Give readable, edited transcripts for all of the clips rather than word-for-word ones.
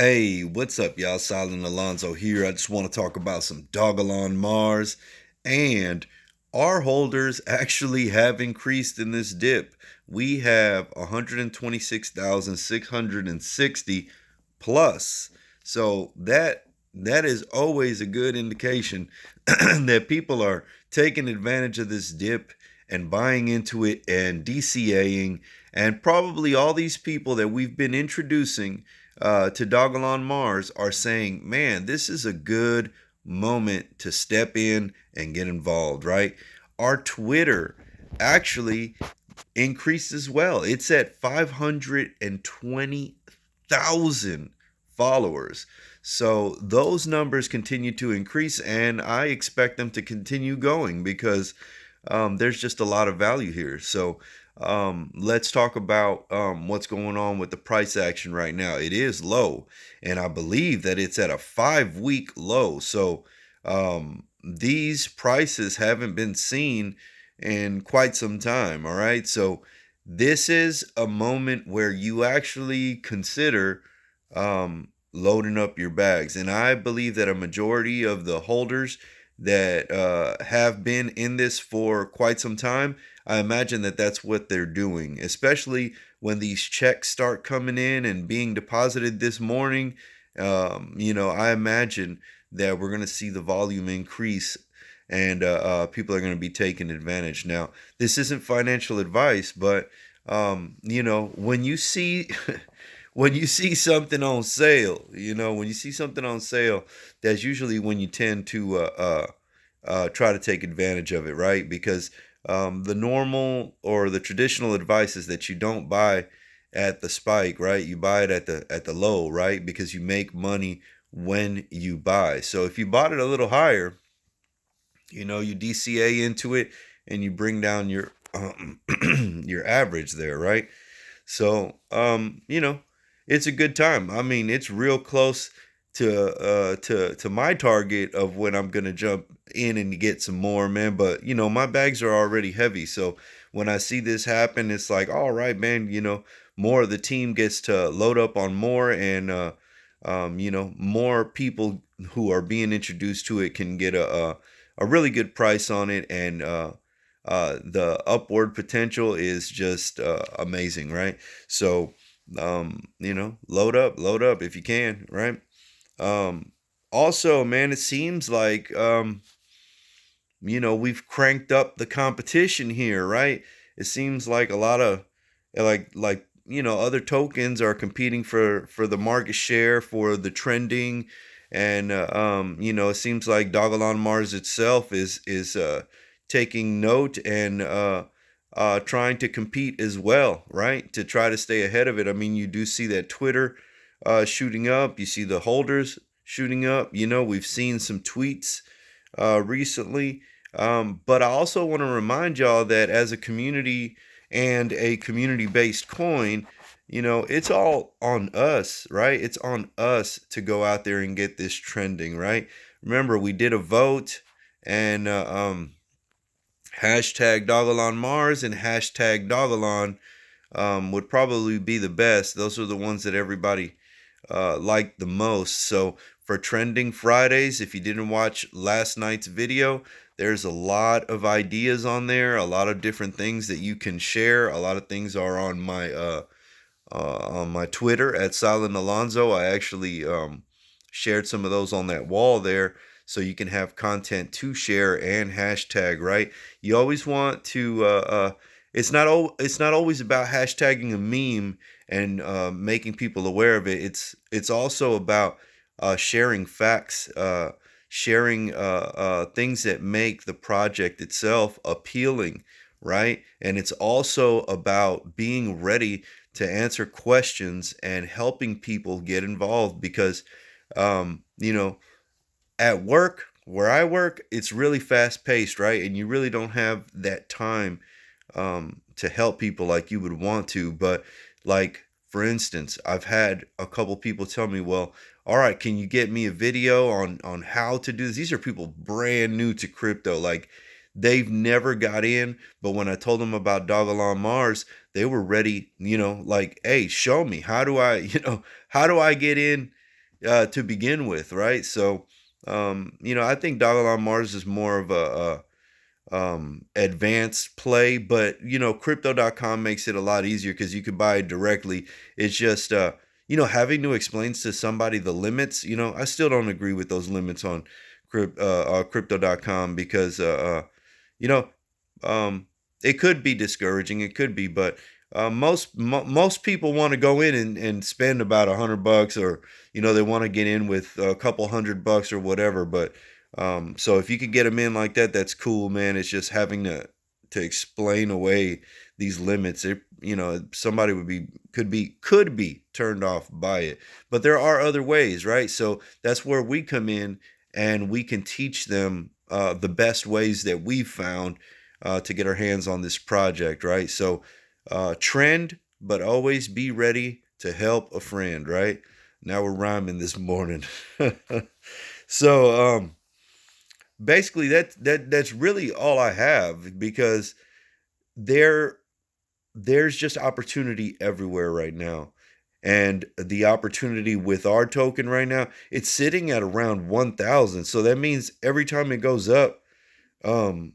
Hey, what's up, y'all? Silent Alonzo here. I just want to talk about some Dogelon Mars, and our holders actually have increased in this dip. We have 126,660 plus. So that is always a good indication that people are taking advantage of this dip and buying into it and DCAing, and probably all these people that we've been introducing to Dogelon Mars are saying, man, this is a good moment to step in and get involved, right? Our Twitter actually increased as well. It's at 520,000 followers. So those numbers continue to increase, and I expect them to continue going because there's just a lot of value here. So let's talk about what's going on with the price action right now. It is low, and I believe that it's at a 5-week low. So these prices haven't been seen in quite some time. All right. So this is a moment where you actually consider loading up your bags. And I believe that a majority of the holders that have been in this for quite some time, I imagine that that's what they're doing, especially when these checks start coming in and being deposited this morning. I imagine that we're going to see the volume increase, and people are going to be taking advantage. Now, this isn't financial advice, but when you see when you see something on sale, when you see something on sale, that's usually when you tend to try to take advantage of it, right? Because the normal or the traditional advice is that you don't buy at the spike, right? You buy it at the low, right? Because you make money when you buy. So if you bought it a little higher, you DCA into it and you bring down your your average there, right? So it's a good time. I mean, it's real close to my target of when I'm gonna jump in and get some more, man. But my bags are already heavy, so when I see this happen, it's like, all right, man. More of the team gets to load up on more, and more people who are being introduced to it can get a really good price on it, and the upward potential is just amazing, right? So load up if you can, right? Also, man, it seems like we've cranked up the competition here, right? It seems like a lot of other tokens are competing for the market share, for the trending, and it seems like Dogelon Mars itself is taking note and trying to compete as well, right? To try to stay ahead of it. I mean, you do see that Twitter shooting up. You see the holders shooting up. We've seen some tweets recently. But I also want to remind y'all that as a community and a community-based coin, it's all on us, right? It's on us to go out there and get this trending, right? Remember, we did a vote, and hashtag Dogelon Mars and hashtag Dogelon would probably be the best. Those are the ones that everybody liked the most. So for Trending Fridays, if you didn't watch last night's video, there's a lot of ideas on there, a lot of different things that you can share. A lot of things are on my Twitter at Silent Alonzo. I actually shared some of those on that wall there, so you can have content to share and hashtag, right? You always want to. It's not always about hashtagging a meme and making people aware of it. It's also about sharing facts, sharing things that make the project itself appealing, right? And it's also about being ready to answer questions and helping people get involved, because um, you know at work, where I work, it's really fast paced, right? And you really don't have that time to help people like you would want to. But, like, for instance, I've had a couple people tell me, well, all right, can you get me a video on how to do this? These are people brand new to crypto. Like, they've never got in, but when I told them about Dogelon Mars, they were ready, like, hey, show me. How do I get in? to begin with, right? So, I think Dogelon Mars is more of a advanced play, but crypto.com makes it a lot easier because you can buy it directly. It's just having to explain to somebody the limits. I still don't agree with those limits on crypto.com because you know it could be discouraging, it could be, but most people want to go in and spend about $100, or they want to get in with a couple $100 or whatever. But so if you could get them in like that, that's cool, man. It's just having to explain away these limits. Somebody could be turned off by it, but there are other ways, right? So that's where we come in, and we can teach them the best ways that we've found to get our hands on this project, right? So trend, but always be ready to help a friend, right? Now we're rhyming this morning. So basically that's really all I have, because there there's just opportunity everywhere right now. And the opportunity with our token right now, it's sitting at around 1,000. So that means every time it goes up, um,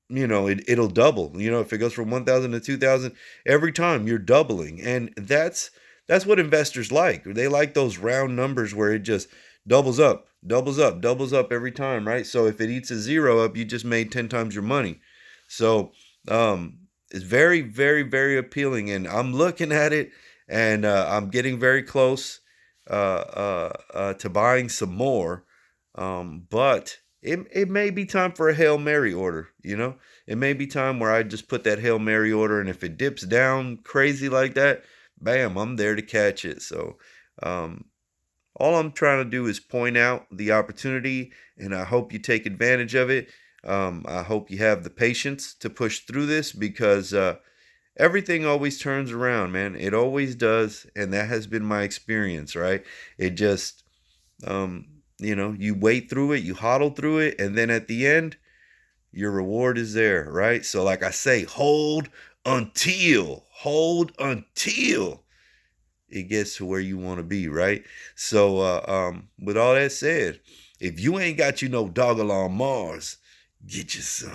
it'll double. If it goes from 1,000 to 2,000, every time you're doubling. And that's what investors like. They like those round numbers where it just doubles up, doubles up, doubles up every time, right? So if it eats a zero up, you just made 10 times your money. So it's very, very, very appealing. And I'm looking at it, and I'm getting very close to buying some more. But it may be time for a Hail Mary order, It may be time where I just put that Hail Mary order, and if it dips down crazy like that, bam, I'm there to catch it. So um, all I'm trying to do is point out the opportunity, and I hope you take advantage of it. I hope you have the patience to push through this, because everything always turns around, man. It always does, and that has been my experience, right? It just, you wait through it, you hodl through it, and then at the end, your reward is there, right? So, like I say, hold until it gets to where you want to be, right? So, with all that said, if you ain't got no Dogelon Mars, get you some.